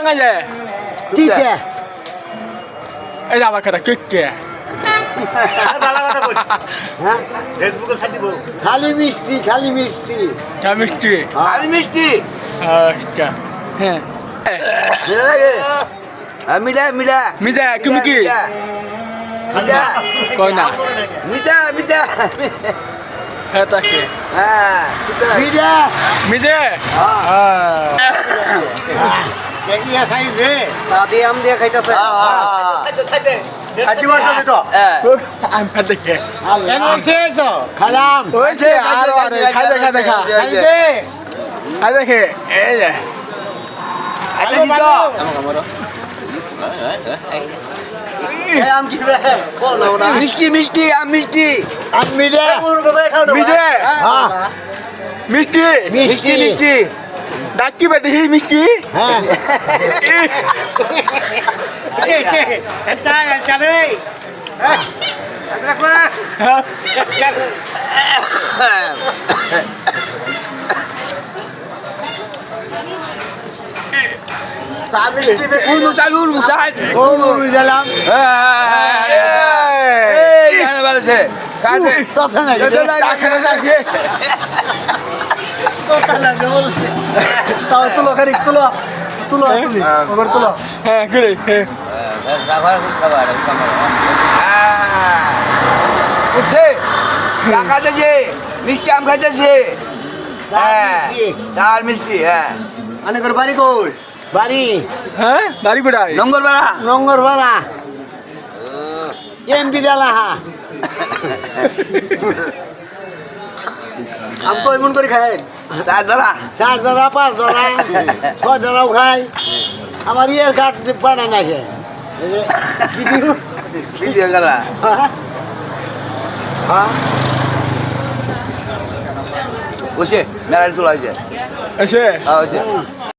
Ngaje. Tiga. Ini apa kata keke? হ্যাঁ ফেসবুকে ছাড় দিব খালি মিষ্টি খালি মিষ্টি Kamisti. খালি মিষ্টি Astaga. Heh. মিঠা মিঠা Mida, kumiki. মিঠা Kau nak? মিঠা মিঠা Kata ke. হ্যাঁ বিড়া Mida. Ah. ইয়া সাইজে সাদে আম দিয়ে খাইতেছে খাটি বলতে হবে তো I'm kata ke. কেন এসেছো খালাম Oi, cik. Aduh, kata kata kata. সাইজে Kata ke. Ya. ada Halo, juga Manu. am কি রে মিষ্টি মিষ্টি আম মিষ্টি আমি রে Mida. হ্যাঁ Misti. মিষ্টি মিষ্টি Daki pada hi misti. হ্যাঁ চা মিষ্টি উনু চালু উসাদ ও বুঝলাম এই জানা বলছে কাজে কথা না তাও তুলো খালি তুলো তুলো তুমি ওবার তুলো হ্যাঁ করে হ্যাঁ উঠছে চা খাইতেছে মিষ্টি আম খাইতেছে হ্যাঁ চার মিষ্টি হ্যাঁ অনেকের বাড়ি কই বাড়ি হ্যাঁ বাড়ি কোথায় নঙ্গর বাড়া নঙ্গর ভাড়া এমপি দালাহা আম তো এমন করে খায় চার ধরা 4 ধরা 5 ধরা 6 ধরাও খাই আমার ইয়ের কাঠ বানা না খে কি দিও কি দিয়ে গেলা হ্যাঁ বসে মেলার তোলা হয়েছে আছে হয়েছে